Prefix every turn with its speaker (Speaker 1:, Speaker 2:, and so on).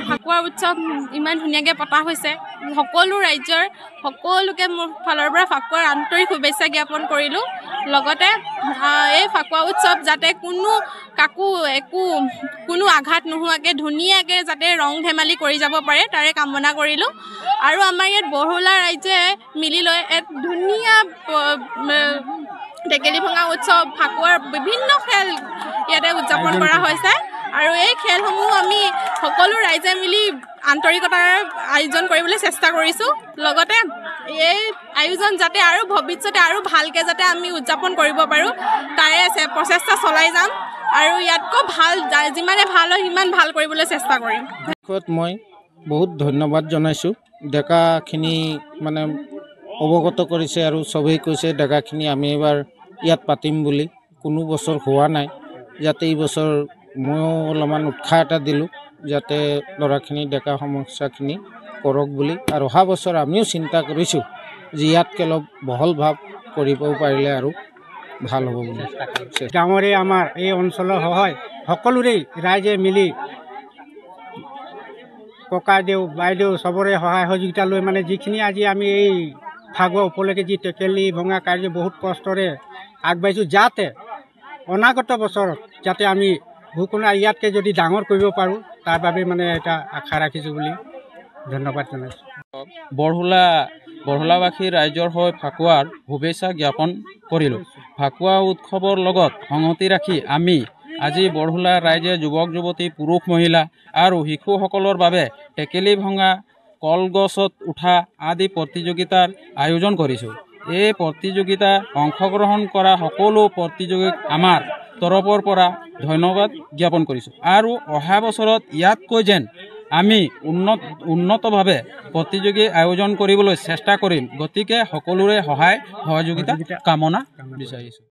Speaker 1: ফাকুৱা উৎসৱ ইমান ধুনীয়াকৈ পতা হৈছে। সকলো ৰাজ্যৰ সকলোকে মোৰ ফালৰ পৰা ফাকুৱাৰ আন্তৰিক শুভেচ্ছা জ্ঞাপন কৰিলোঁ। লগতে এই ফাকুৱা উৎসৱ যাতে কোনো আঘাত নোহোৱাকৈ ধুনীয়াকৈ যাতে ৰং ধেমালি কৰি যাব পাৰে তাৰে কামনা কৰিলোঁ। আৰু আমাৰ ইয়াত বৰহুলা ৰাইজে মিলি লৈ এক ধুনীয়া টেকেলি ভঙা উৎসৱ ফাকুৱাৰ বিভিন্ন খেল ইয়াতে উদযাপন কৰা হৈছে। আৰু এই খেলসমূহ আমি সকলো ৰাইজে মিলি আন্তৰিকতাৰে আয়োজন কৰিবলৈ চেষ্টা কৰিছোঁ। লগতে এই আয়োজন যাতে আৰু ভৱিষ্যতে আৰু ভালকৈ যাতে আমি উদযাপন কৰিব পাৰোঁ তাৰে প্ৰচেষ্টা চলাই যাম। আৰু ইয়াতকৈ ভাল যিমানে ভাল হয় সিমান ভাল কৰিবলৈ চেষ্টা কৰিম।
Speaker 2: মই বহুত ধন্যবাদ জনাইছোঁ। ডেকাখিনি মানে অৱগত কৰিছে আৰু চবেই কৈছে ডেকাখিনি আমি এবাৰ ইয়াত পাতিম বুলি। কোনো বছৰ হোৱা নাই, যাতে এই বছৰ ময়ো অলপমান উৎসাহ এটা দিলোঁ যাতে ল'ৰাখিনি ডেকা সমস্যাখিনি কৰক বুলি। আৰু অহা বছৰ আমিও চিন্তা কৰিছোঁ যে ইয়াতকৈ অলপ বহল ভাৱ কৰিব পাৰিলে আৰু ভাল হ'ব বুলি।
Speaker 3: গাঁৱৰে আমাৰ এই অঞ্চলৰ হয় সকলোৰে ৰাইজে মিলি ককাইদেউ বাইদেউ চবৰে সহায় সহযোগিতা লৈ মানে যিখিনি আজি আমি এই ফাকুৱা উপলক্ষে যি টেকেলি ভঙা কাৰ্য বহুত কষ্টৰে আগবাঢ়িছোঁ, যাতে অনাগত বছৰত যাতে আমি ভূকোনা ইয়াতকৈ যদি ডাঙৰ কৰিব পাৰোঁ তাৰ বাবে মানে এটা আশা ৰাখিছোঁ বুলি ধন্যবাদ জনাইছোঁ।
Speaker 4: বৰহুলাবাসী ৰাইজৰ হৈ ফাকুৱাৰ শুভেচ্ছা জ্ঞাপন কৰিলোঁ। ফাকুৱা উৎসৱৰ লগত সংগতি ৰাখি আমি আজি বৰহুলা ৰাইজে যুৱক যুৱতী পুৰুষ মহিলা আৰু শিশুসকলৰ বাবে টেকেলি ভঙা কলগছত উঠা আদি প্ৰতিযোগিতাৰ আয়োজন কৰিছোঁ। এই প্ৰতিযোগিতাত অংশগ্ৰহণ কৰা সকলো প্ৰতিযোগীক আমাৰ তৰফৰ পৰা ধন্যবাদ জ্ঞাপন কৰিছোঁ। আৰু অহা বছৰত ইয়াতকৈ যেন আমি উন্নতভাৱে প্ৰতিযোগী আয়োজন কৰিবলৈ চেষ্টা কৰিম। গতিকে সকলোৰে সহায় সহযোগিতা কামনা বিচাৰিছোঁ।